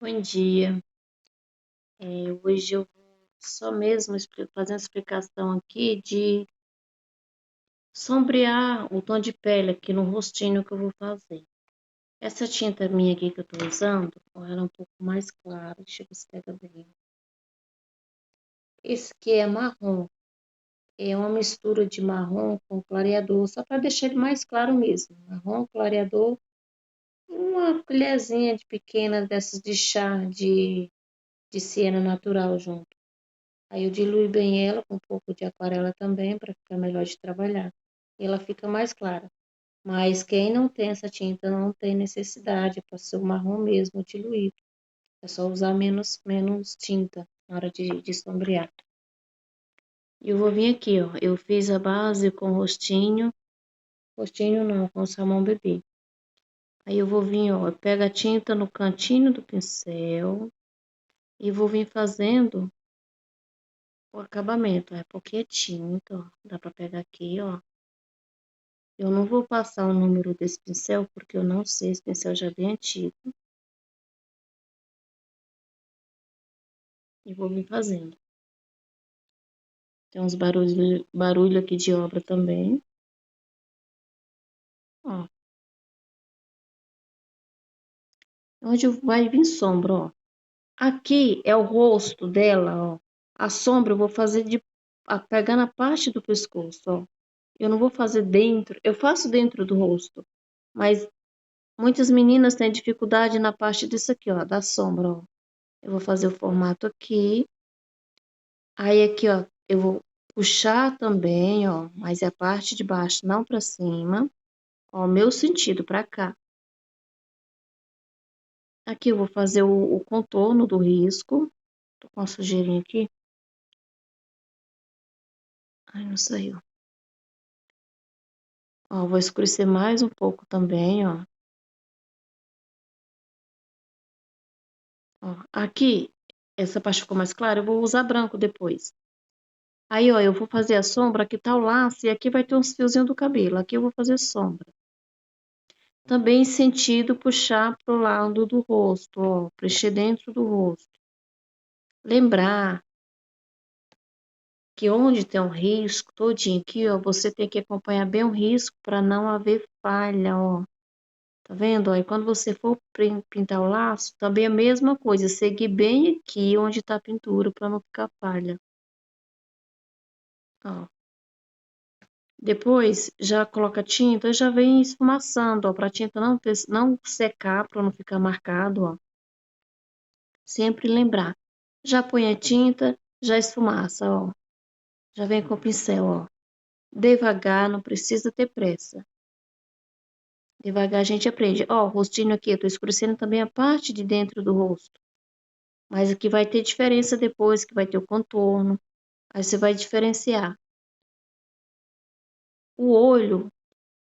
Bom dia. Hoje eu vou só mesmo fazer uma explicação aqui de sombrear o tom de pele aqui no rostinho que eu vou fazer. Essa tinta minha aqui que eu tô usando, ó, ela é um pouco mais clara, deixa eu ver se pega bem. Esse aqui é marrom, é uma mistura de marrom com clareador, só para deixar ele mais claro mesmo. Marrom, clareador, uma colherzinha de pequena dessas de chá de siena natural junto. Aí eu diluo bem ela com um pouco de aquarela também, para ficar melhor de trabalhar. E ela fica mais clara. Mas quem não tem essa tinta não tem necessidade, para ser o marrom mesmo diluído. É só usar menos tinta na hora de sombrear. E eu vou vir aqui, ó. Eu fiz a base com rostinho não, com salmão bebê. Aí eu vou vir, ó, eu pego a tinta no cantinho do pincel e vou vir fazendo o acabamento. É porque é tinta, ó. Dá pra pegar aqui, ó. Eu não vou passar o número desse pincel, porque eu não sei, esse pincel já é bem antigo. E vou vir fazendo. Tem uns barulho aqui de obra também. Ó. Onde vai vir sombra, ó. Aqui é o rosto dela, ó. A sombra eu vou fazer pegando a parte do pescoço, ó. Eu não vou fazer dentro, eu faço dentro do rosto. Mas muitas meninas têm dificuldade na parte disso aqui, ó, da sombra, ó. Eu vou fazer o formato aqui. Aí aqui, ó, eu vou puxar também, ó, mas é a parte de baixo, não pra cima. Ó, o meu sentido pra cá. Aqui eu vou fazer o contorno do risco. Tô com uma sujeirinha aqui. Ai, não saiu. Ó, vou escurecer mais um pouco também, ó. Ó, aqui, essa parte ficou mais clara, eu vou usar branco depois. Aí, ó, eu vou fazer a sombra, aqui tá o laço, e aqui vai ter uns fiozinhos do cabelo. Aqui eu vou fazer sombra. Também em sentido puxar pro lado do rosto, ó, preencher dentro do rosto. Lembrar que onde tem um risco, todinho aqui, ó, você tem que acompanhar bem o risco para não haver falha, ó. Tá vendo? Aí quando você for pintar o laço, também é a mesma coisa, seguir bem aqui onde tá a pintura para não ficar falha. Ó. Depois já coloca a tinta, já vem esfumaçando, ó, para a tinta não secar, para não ficar marcado, ó. Sempre lembrar. Já põe a tinta, já esfumaça, ó. Já vem com o pincel, ó. Devagar, não precisa ter pressa. Devagar a gente aprende. Ó, o rostinho aqui, eu tô escurecendo também a parte de dentro do rosto. Mas aqui vai ter diferença depois, que vai ter o contorno. Aí você vai diferenciar. O olho,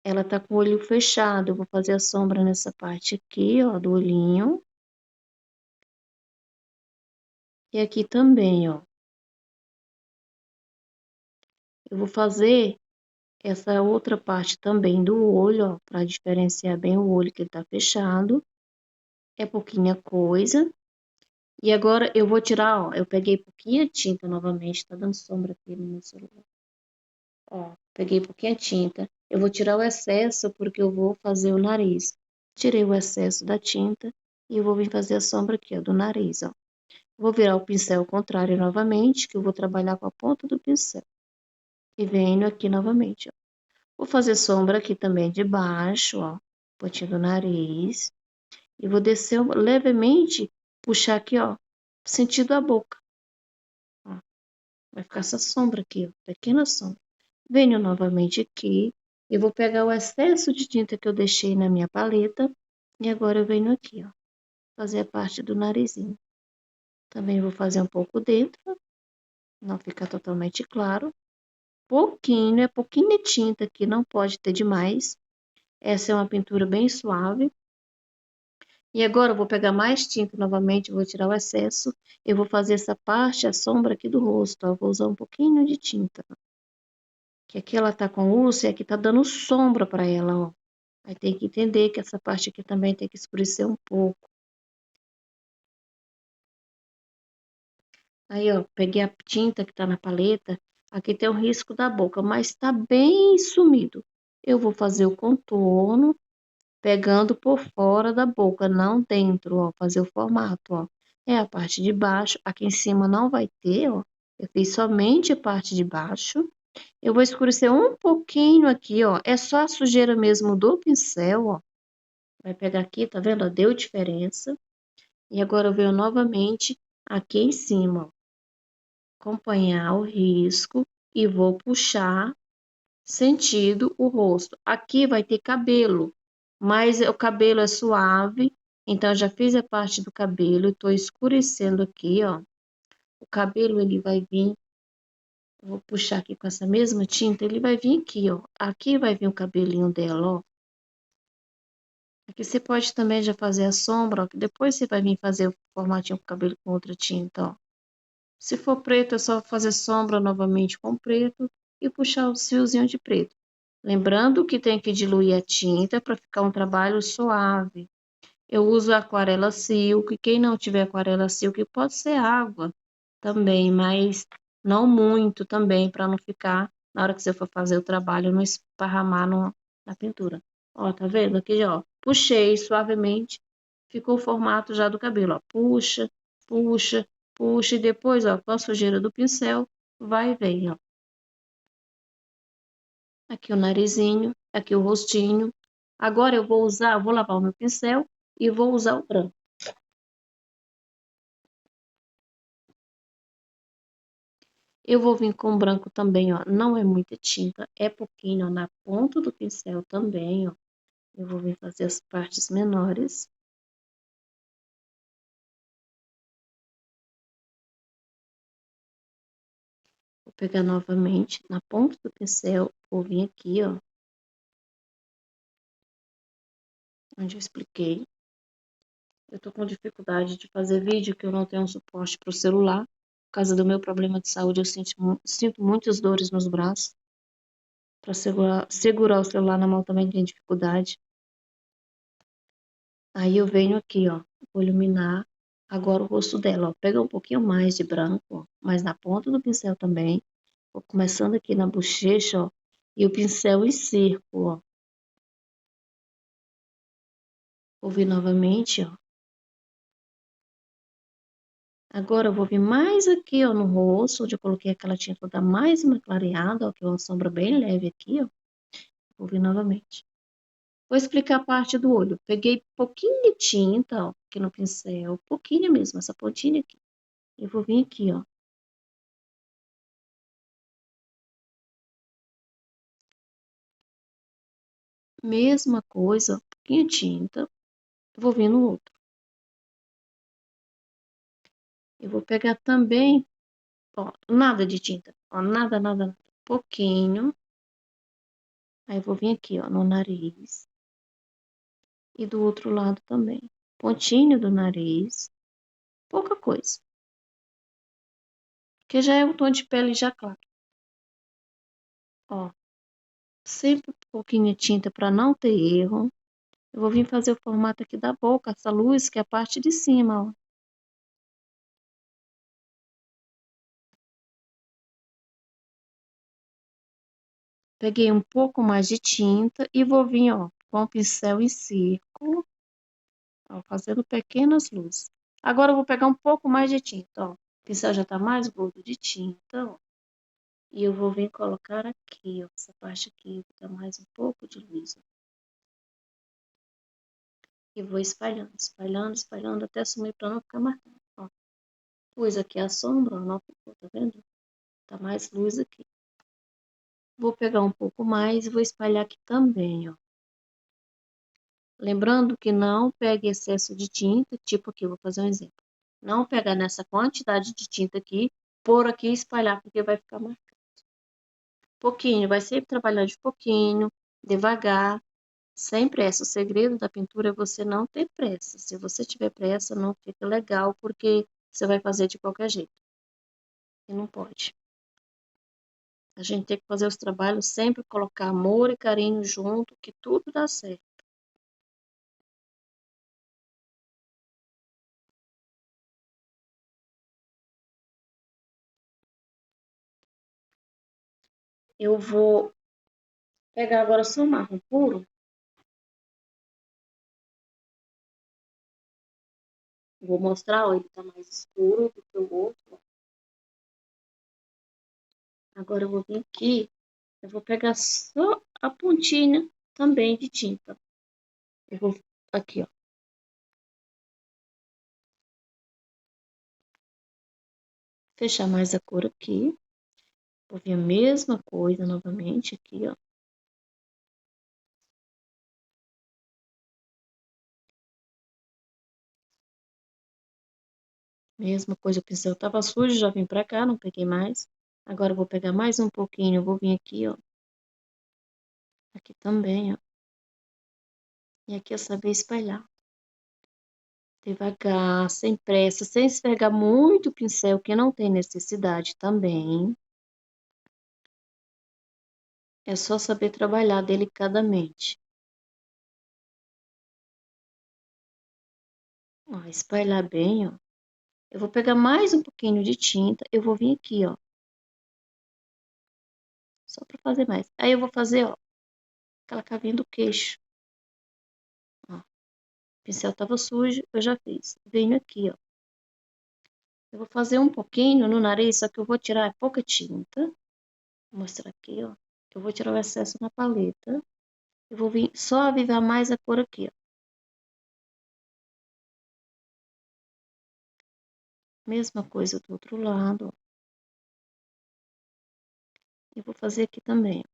ela tá com o olho fechado. Eu vou fazer a sombra nessa parte aqui, ó, do olhinho. E aqui também, ó. Eu vou fazer essa outra parte também do olho, ó, para diferenciar bem o olho que ele tá fechado. É pouquinha coisa. E agora eu vou tirar, ó, eu peguei pouquinha tinta novamente, tá dando sombra aqui no meu celular. Ó, peguei pouquinha tinta. Eu vou tirar o excesso porque eu vou fazer o nariz. Tirei o excesso da tinta e eu vou vir fazer a sombra aqui, ó, do nariz, ó. Vou virar o pincel ao contrário novamente, que eu vou trabalhar com a ponta do pincel. E venho aqui novamente, ó. Vou fazer sombra aqui também de baixo, ó, pontinha do nariz. E vou descer levemente, puxar aqui, ó, sentido a boca. Ó, vai ficar essa sombra aqui, ó, pequena sombra. Venho novamente aqui. Eu vou pegar o excesso de tinta que eu deixei na minha paleta. E agora eu venho aqui, ó, fazer a parte do narizinho. Também vou fazer um pouco dentro, não fica totalmente claro. Pouquinho, é pouquinho de tinta aqui, não pode ter demais. Essa é uma pintura bem suave. E agora eu vou pegar mais tinta novamente, vou tirar o excesso. Eu vou fazer essa parte, a sombra aqui do rosto, ó. Eu vou usar um pouquinho de tinta. Que aqui ela tá com urso e aqui tá dando sombra pra ela, ó. Aí tem que entender que essa parte aqui também tem que escurecer um pouco. Aí, ó, peguei a tinta que tá na paleta. Aqui tem o risco da boca, mas tá bem sumido. Eu vou fazer o contorno pegando por fora da boca, não dentro, ó, fazer o formato, ó. É a parte de baixo, aqui em cima não vai ter, ó. Eu fiz somente a parte de baixo. Eu vou escurecer um pouquinho aqui, ó. É só a sujeira mesmo do pincel, ó. Vai pegar aqui, tá vendo? Deu diferença. E agora eu venho novamente aqui em cima, ó, acompanhar o risco e vou puxar sentido o rosto. Aqui vai ter cabelo, mas o cabelo é suave, então eu já fiz a parte do cabelo, estou escurecendo aqui, ó. O cabelo ele vai vir, vou puxar aqui com essa mesma tinta, ele vai vir aqui, ó. Aqui vai vir o cabelinho dela, ó. Aqui você pode também já fazer a sombra, ó, que depois você vai vir fazer o formatinho com o cabelo com outra tinta, ó. Se for preto, é só fazer sombra novamente com preto e puxar os fiozinhos de preto. Lembrando que tem que diluir a tinta para ficar um trabalho suave. Eu uso aquarela silk. Quem não tiver aquarela silk pode ser água também, mas não muito também, para não ficar, na hora que você for fazer o trabalho, não esparramar na pintura. Ó, tá vendo aqui, ó? Puxei suavemente, ficou o formato já do cabelo, ó. Puxa, puxa, puxa, e depois, ó, com a sujeira do pincel, vai e vem, ó. Aqui o narizinho, aqui o rostinho. Agora eu vou lavar o meu pincel e vou usar o branco. Eu vou vir com branco também, ó. Não é muita tinta, é pouquinho, ó, na ponta do pincel também, ó. Eu vou vir fazer as partes menores. Vou pegar novamente na ponta do pincel, vou vir aqui, ó, onde eu expliquei. Eu tô com dificuldade de fazer vídeo, que eu não tenho um suporte para o celular. Por causa do meu problema de saúde, eu sinto muitas dores nos braços. Para segurar o celular na mão também tem dificuldade. Aí eu venho aqui, ó, vou iluminar agora o rosto dela, ó. Pega um pouquinho mais de branco, ó, mas na ponta do pincel também. Vou começando aqui na bochecha, ó, e o pincel em círculo, ó. Vou vir novamente, ó. Agora eu vou vir mais aqui, ó, no rosto, onde eu coloquei aquela tinta pra dar mais uma clareada, ó, que é uma sombra bem leve aqui, ó. Vou vir novamente. Vou explicar a parte do olho. Peguei pouquinho de tinta, ó, aqui no pincel, pouquinho mesmo, essa pontinha aqui. E vou vir aqui, ó. Mesma coisa, pouquinho de tinta. Vou vir no outro. Eu vou pegar também, ó, nada de tinta. Ó, nada, nada, nada. Pouquinho. Aí vou vir aqui, ó, no nariz. E do outro lado também. Pontinho do nariz. Pouca coisa. Que já é um tom de pele já claro. Ó, sempre um pouquinho de tinta para não ter erro. Eu vou vir fazer o formato aqui da boca, essa luz que é a parte de cima, ó. Peguei um pouco mais de tinta e vou vir, ó, com o pincel em círculo, ó, fazendo pequenas luzes. Agora eu vou pegar um pouco mais de tinta, ó. O pincel já tá mais gordo de tinta, ó. E eu vou vir colocar aqui, ó, essa parte aqui, vou dar mais um pouco de luz, ó. E vou espalhando, espalhando, espalhando até sumir para não ficar marcado, ó. Pus aqui a sombra, ó, não ficou, tá vendo? Tá mais luz aqui. Vou pegar um pouco mais e vou espalhar aqui também, ó. Lembrando que não pegue excesso de tinta, tipo aqui, eu vou fazer um exemplo. Não pegar nessa quantidade de tinta aqui, pôr aqui e espalhar, porque vai ficar marcado. Pouquinho, vai sempre trabalhar de pouquinho, devagar, sem pressa. O segredo da pintura é você não ter pressa. Se você tiver pressa, não fica legal, porque você vai fazer de qualquer jeito. E não pode. A gente tem que fazer os trabalhos sempre colocar amor e carinho junto, que tudo dá certo. Eu vou pegar agora só o marrom puro. Vou mostrar, ó, ele tá mais escuro do que o outro. Agora eu vou vir aqui, eu vou pegar só a pontinha também de tinta. Eu vou aqui, ó. Fechar mais a cor aqui. Vou vir a mesma coisa novamente aqui, ó. Mesma coisa, o pincel tava sujo, já vim pra cá, não peguei mais. Agora eu vou pegar mais um pouquinho, eu vou vir aqui, ó. Aqui também, ó. E aqui eu saber espalhar. Devagar, sem pressa, sem esfregar muito o pincel, que não tem necessidade também. É só saber trabalhar delicadamente. Ó, espalhar bem, ó. Eu vou pegar mais um pouquinho de tinta, eu vou vir aqui, ó. Só pra fazer mais. Aí eu vou fazer, ó, aquela cavinha do queixo. Ó, o pincel tava sujo, eu já fiz. Venho aqui, ó. Eu vou fazer um pouquinho no nariz, só que eu vou tirar pouca tinta. Vou mostrar aqui, ó. Eu vou tirar o excesso na paleta. Eu vou vir só avivar mais a cor aqui, ó. Mesma coisa do outro lado, ó. E vou fazer aqui também, ó.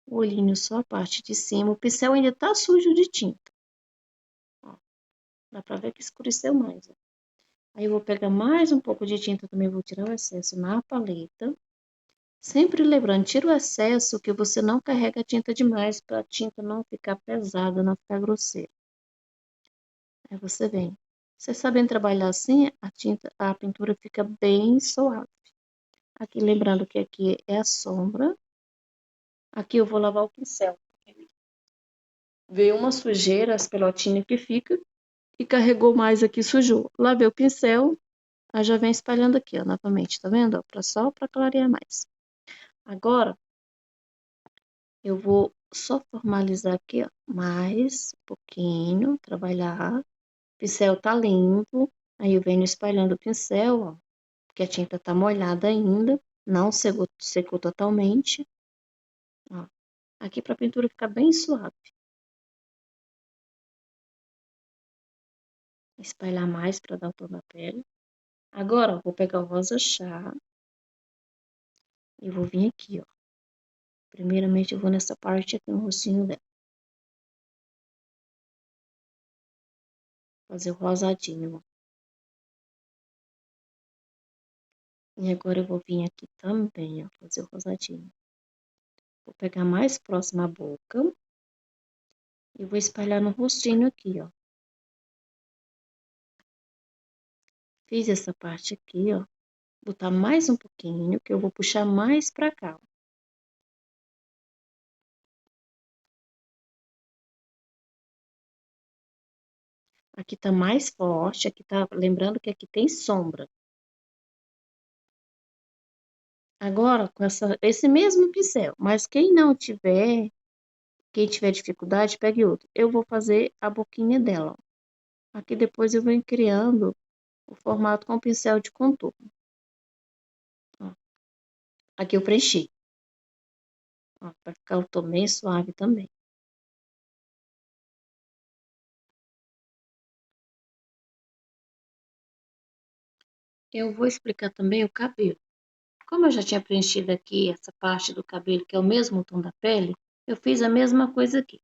O olhinho só a parte de cima. O pincel ainda tá sujo de tinta. Ó, dá pra ver que escureceu mais, ó. Aí eu vou pegar mais um pouco de tinta também, vou tirar o excesso na paleta. Sempre lembrando, tira o excesso que você não carrega a tinta demais, para a tinta não ficar pesada, não ficar grosseira. Aí você vem. Você sabendo trabalhar assim, a pintura fica bem suave. Aqui, lembrando que aqui é a sombra. Aqui eu vou lavar o pincel. Veio uma sujeira, as pelotinhas que fica, e carregou mais aqui, sujou. Lavei o pincel, aí já vem espalhando aqui, ó, novamente, tá vendo? Ó, só para clarear mais. Agora, eu vou só formalizar aqui, ó, mais um pouquinho, trabalhar. O pincel tá limpo, aí eu venho espalhando o pincel, ó, porque a tinta tá molhada ainda, não secou totalmente, ó. Aqui pra pintura ficar bem suave. Espalhar mais pra dar o tom da pele. Agora, ó, vou pegar o rosa chá e vou vir aqui, ó. Primeiramente, eu vou nessa parte aqui no rostinho dela. Fazer o rosadinho, ó. E agora eu vou vir aqui também, ó, fazer o rosadinho. Vou pegar mais próximo a boca e vou espalhar no rostinho aqui, ó. Fiz essa parte aqui, ó. Botar mais um pouquinho, que eu vou puxar mais pra cá, ó. Aqui tá mais forte, aqui tá, lembrando que aqui tem sombra. Agora, com esse mesmo pincel, mas quem tiver dificuldade, pegue outro. Eu vou fazer a boquinha dela, ó. Aqui depois eu venho criando o formato com pincel de contorno, ó. Aqui eu preenchi, ó, pra ficar o tom bem suave também. Eu vou explicar também o cabelo. Como eu já tinha preenchido aqui essa parte do cabelo, que é o mesmo tom da pele, eu fiz a mesma coisa aqui.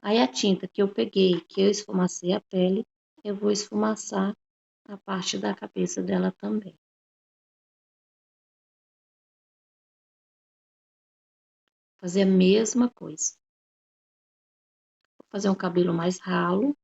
Aí a tinta que eu peguei, que eu esfumacei a pele, eu vou esfumaçar a parte da cabeça dela também. Fazer a mesma coisa. Vou fazer um cabelo mais ralo.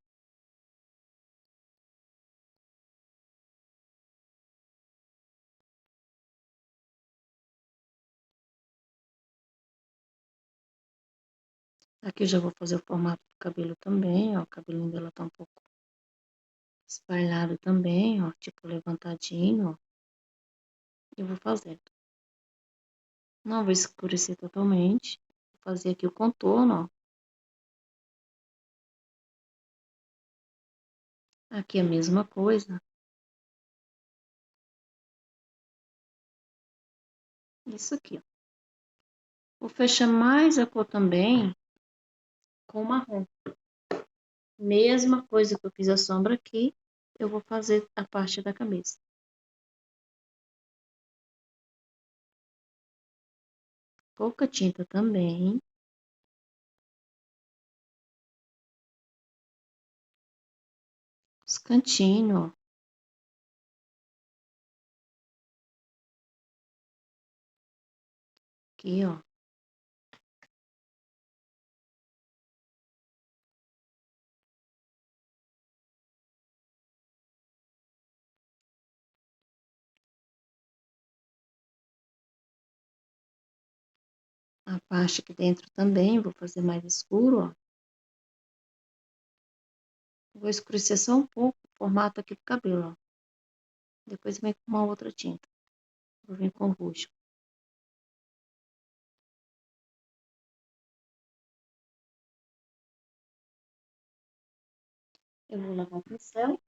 Aqui eu já vou fazer o formato do cabelo também, ó. O cabelinho dela tá um pouco espalhado também, ó. Tipo levantadinho, ó. Eu vou fazendo. Não vou escurecer totalmente. Vou fazer aqui o contorno, ó. Aqui a mesma coisa. Isso aqui, ó. Vou fechar mais a cor também com marrom. Mesma coisa que eu fiz a sombra aqui, eu vou fazer a parte da cabeça. Pouca tinta também. Os cantinhos, ó. Aqui, ó. A parte aqui dentro também, vou fazer mais escuro, ó. Vou escurecer só um pouco o formato aqui do cabelo, ó. Depois vem com uma outra tinta. Vou vir com roxo. Eu vou lavar o pincel.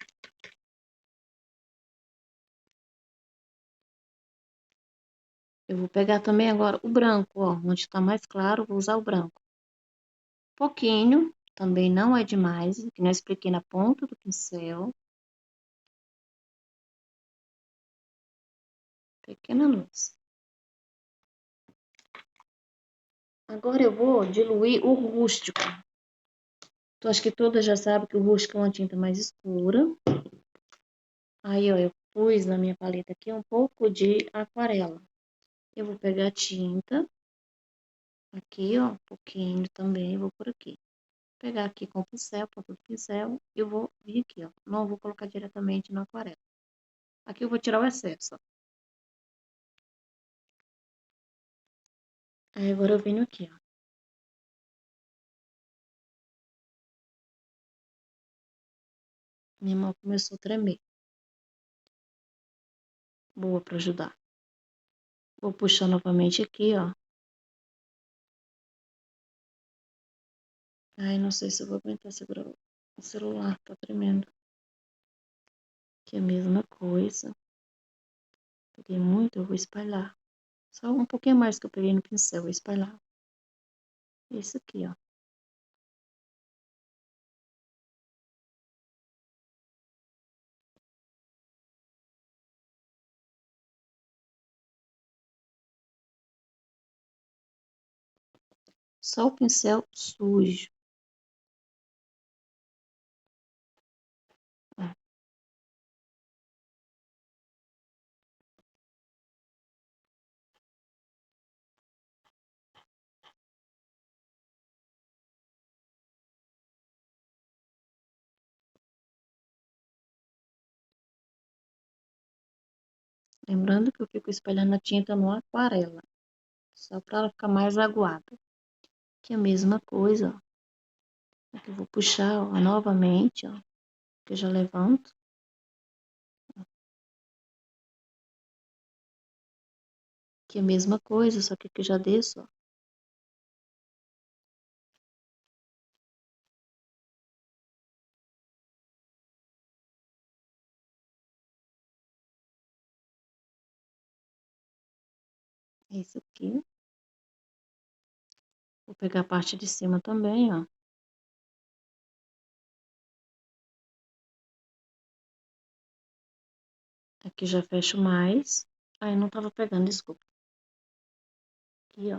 Eu vou pegar também agora o branco, ó. Onde tá mais claro, vou usar o branco. Pouquinho, também não é demais, que não expliquei na ponta do pincel. Pequena luz. Agora eu vou diluir o rústico. Então, acho que todas já sabem que o rústico é uma tinta mais escura. Aí, ó, eu pus na minha paleta aqui um pouco de aquarela. Eu vou pegar a tinta. Aqui, ó, um pouquinho também, vou por aqui. Pegar aqui com o pincel, ponta do pincel, eu vou vir aqui, ó. Não vou colocar diretamente na aquarela. Aqui eu vou tirar o excesso, ó. Aí agora eu venho aqui, ó. Minha mão começou a tremer. Boa pra ajudar. Vou puxar novamente aqui, ó. Ai, não sei se eu vou aguentar segurar o celular, tá tremendo. Aqui é a mesma coisa. Peguei muito, eu vou espalhar. Só um pouquinho mais que eu peguei no pincel, vou espalhar. Isso aqui, ó. Só o pincel sujo. Ó. Lembrando que eu fico espalhando a tinta no aquarela. Só para ela ficar mais aguada. Aqui é a mesma coisa, ó. Aqui eu vou puxar, ó, novamente, ó. Que eu já levanto. Aqui é a mesma coisa, só que aqui eu já desço, ó. Isso aqui. Vou pegar a parte de cima também, ó. Aqui já fecho mais. Ai, não tava pegando, desculpa. Aqui, ó.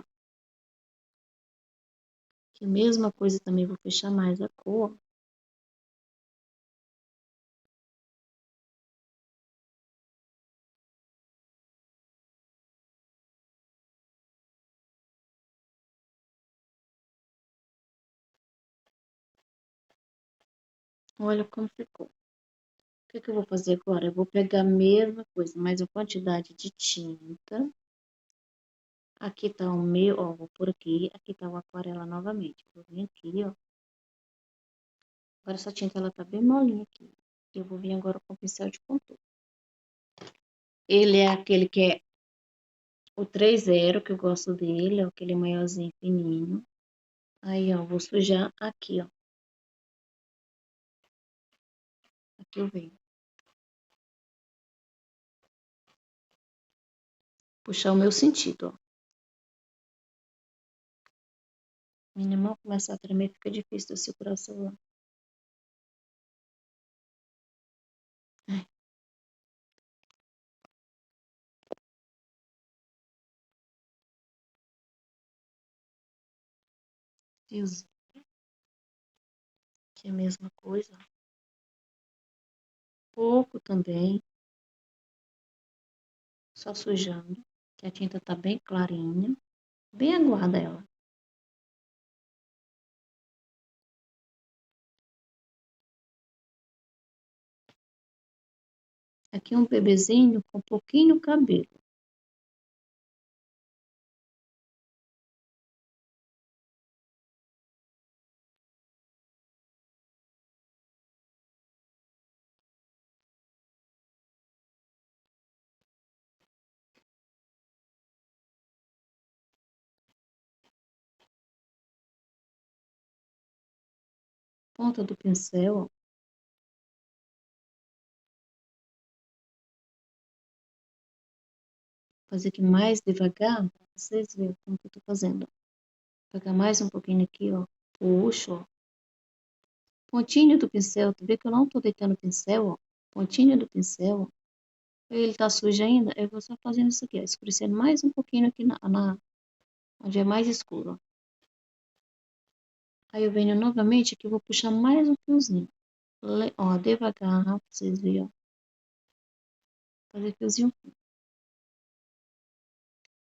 Aqui a mesma coisa também, vou fechar mais a cor. Olha como ficou. O que que eu vou fazer agora? Eu vou pegar a mesma coisa, mas a quantidade de tinta. Aqui tá o meu, ó, vou por aqui. Aqui tá o aquarela novamente. Vou vir aqui, ó. Agora essa tinta, ela tá bem molinha aqui. Eu vou vir agora com o pincel de contorno. Ele é aquele que é O 3-0, que eu gosto dele, é aquele maiorzinho fininho. Aí, ó, vou sujar aqui, ó. Aqui eu venho. Puxar o meu sentido, ó. Minha mão começa a tremer, fica difícil de eu segurar o celular. Ai, Deus, que é a mesma coisa. Pouco também, só sujando, que a tinta tá bem clarinha. Bem aguada ela. Aqui é um bebezinho com pouquinho cabelo. Ponta do pincel, ó. Fazer aqui mais devagar, para vocês verem como que eu tô fazendo. Pegar mais um pouquinho aqui, ó. Puxo, ó. Pontinho do pincel, tu vê que eu não tô deitando o pincel, ó. Pontinho do pincel, ó. Ele tá sujo ainda, eu vou só fazendo isso aqui, ó. Escurecendo mais um pouquinho aqui onde é mais escuro, ó. Aí eu venho novamente aqui, eu vou puxar mais um fiozinho. Ó, devagar, pra vocês verem, ó. Fazer fiozinho.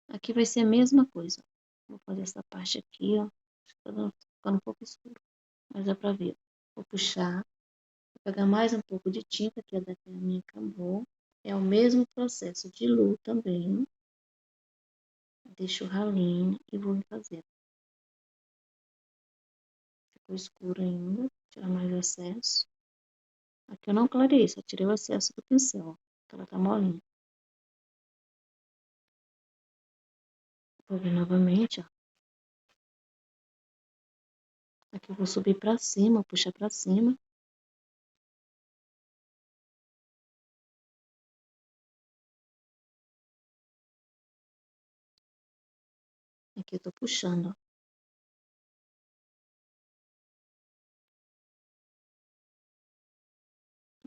Aqui vai ser a mesma coisa. Vou fazer essa parte aqui, ó. Ficando um pouco escuro, mas dá pra ver. Vou puxar, vou pegar mais um pouco de tinta, que é da que a minha acabou. É o mesmo processo, diluo também. Deixo o ralinho e vou fazer. Ficou escuro ainda, tirar mais o excesso. Aqui eu não clarei, só tirei o excesso do pincel, ó, que ela tá molinha. Vou vir novamente, ó. Aqui eu vou subir pra cima, puxar pra cima. Aqui eu tô puxando, ó.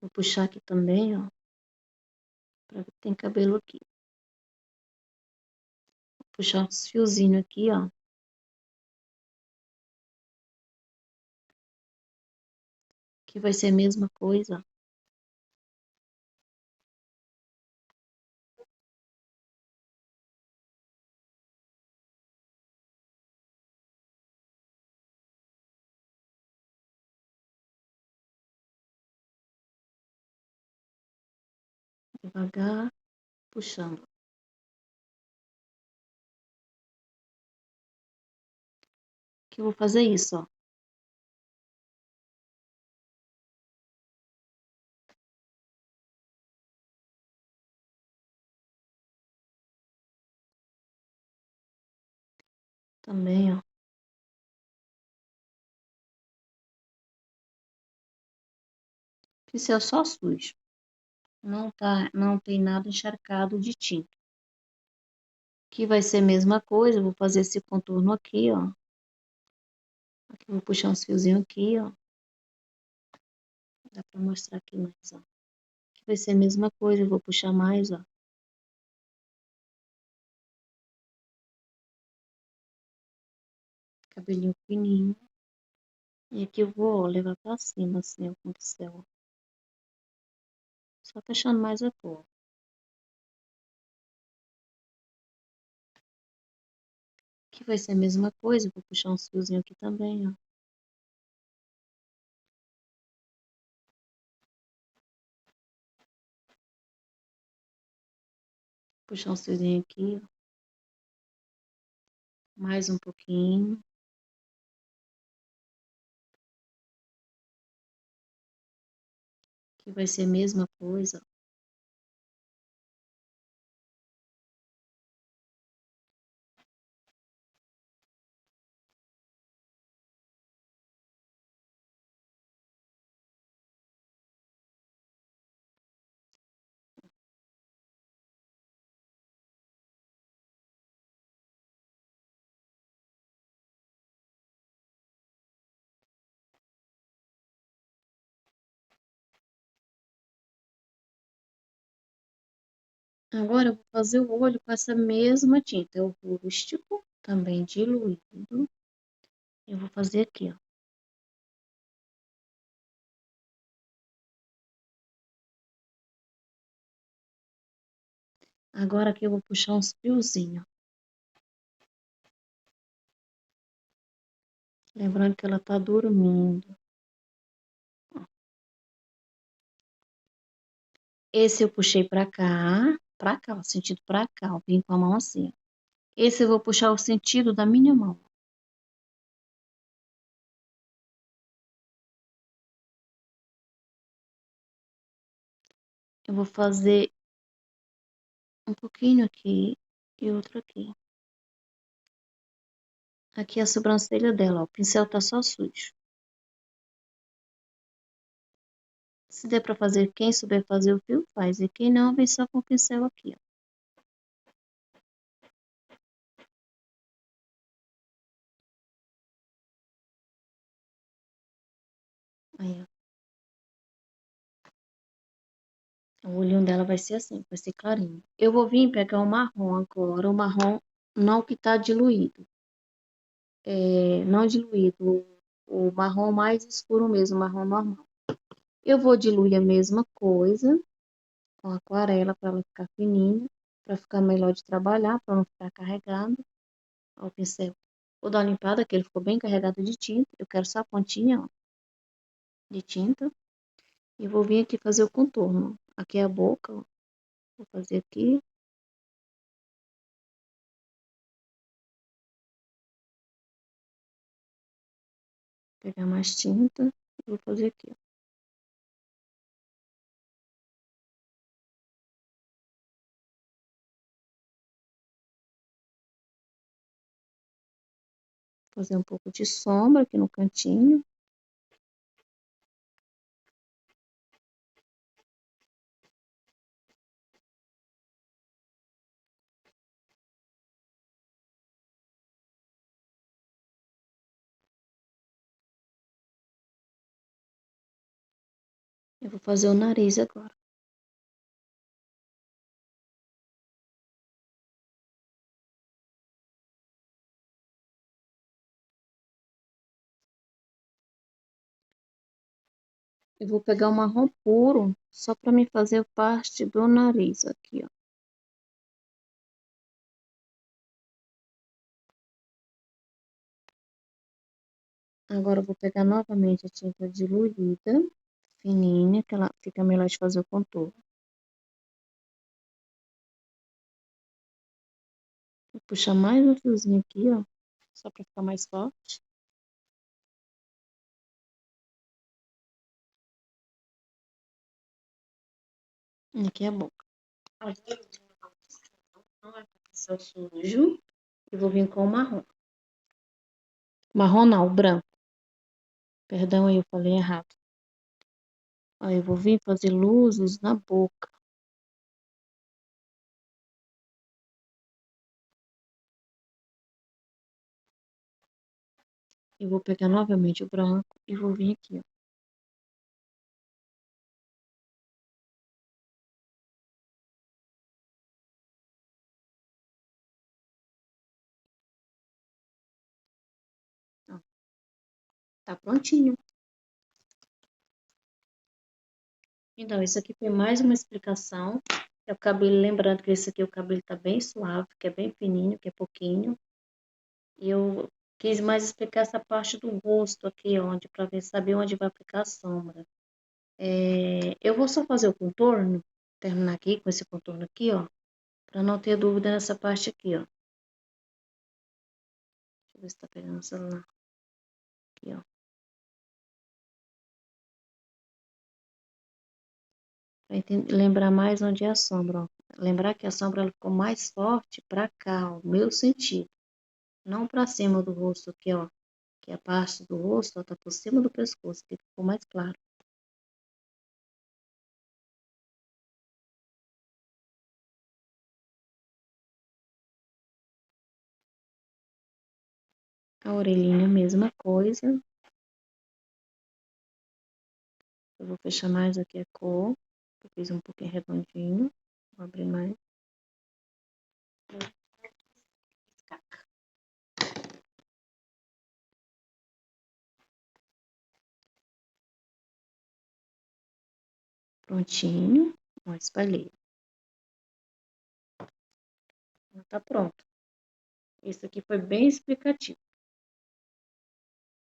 Vou puxar aqui também, ó, pra ver que tem cabelo aqui. Vou puxar uns fiozinhos aqui, ó. Que vai ser a mesma coisa. Devagar, puxando. Que eu vou fazer isso, ó. Também, ó. Pincel só sujo. Não tem nada encharcado de tinta. Aqui vai ser a mesma coisa, eu vou fazer esse contorno aqui, ó. Aqui eu vou puxar uns fiozinhos aqui, ó. Dá pra mostrar aqui mais, ó. Aqui vai ser a mesma coisa, eu vou puxar mais, ó. Cabelinho fininho. E aqui eu vou, ó, levar pra cima, assim, ó, com o pincel, ó. Só fechando mais a cor. Aqui vai ser a mesma coisa, eu vou puxar uns fiozinhos aqui também, ó. Puxar uns fiozinhos aqui, ó. Mais um pouquinho. Aqui vai ser a mesma coisa, ó. Agora eu vou fazer o olho com essa mesma tinta. É o rústico, também diluído. Eu vou fazer aqui, ó. Agora aqui eu vou puxar uns fiozinhos. Lembrando que ela tá dormindo. Esse eu puxei pra cá, ó, sentido pra cá, ó, vim com a mão assim, ó. Esse eu vou puxar o sentido da minha mão. Eu vou fazer um pouquinho aqui e outro aqui. Aqui é a sobrancelha dela, ó. O pincel tá só sujo. Se der pra fazer, quem souber fazer o fio, faz. E quem não, vem só com o pincel aqui, ó. Aí, ó. O olhinho dela vai ser assim, vai ser clarinho. Eu vou vir pegar o marrom agora, o marrom não que tá diluído. Não diluído, o marrom mais escuro mesmo, o marrom normal. Eu vou diluir a mesma coisa com aquarela para ela ficar fininha, para ficar melhor de trabalhar, para não ficar carregado. Ó, o pincel. Vou dar uma limpada, que ele ficou bem carregado de tinta. Eu quero só a pontinha, ó, de tinta. E vou vir aqui fazer o contorno. Aqui é a boca, ó. Vou fazer aqui. Pegar mais tinta e vou fazer aqui, ó. Fazer um pouco de sombra aqui no cantinho. Eu vou fazer o nariz agora. Eu vou pegar o marrom puro, só para me fazer parte do nariz aqui, ó. Agora eu vou pegar novamente a tinta diluída, fininha, que ela fica melhor de fazer o contorno. Vou puxar mais um fiozinho aqui, ó, só para ficar mais forte. E aqui é a boca. Não é para pincel sujo. Eu vou vir com o marrom. Marrom não, o branco. Perdão aí, eu falei errado. Aí eu vou vir fazer luzes na boca. Eu vou pegar novamente o branco e vou vir aqui, ó. Ó, tá prontinho. Então, isso aqui foi mais uma explicação. É o cabelo, lembrando que esse aqui o cabelo tá bem suave, que é bem fininho, que é pouquinho. E eu quis mais explicar essa parte do rosto aqui, onde, para ver, saber onde vai aplicar a sombra. Eu vou só fazer o contorno, terminar aqui com esse contorno aqui, ó, para não ter dúvida nessa parte aqui, ó. Deixa eu ver se tá pegando o celular. Aqui, ó. Pra lembrar mais onde é a sombra, ó. Lembrar que a sombra ela ficou mais forte para cá, ó, o meu sentido. Não para cima do rosto aqui, ó. Que a parte do rosto, ó, tá por cima do pescoço, que ficou mais claro. A orelhinha, mesma coisa. Eu vou fechar mais aqui a cor. Eu fiz um pouquinho redondinho. Vou abrir mais. Prontinho. Ó, espalhei. Tá pronto. Esse aqui foi bem explicativo.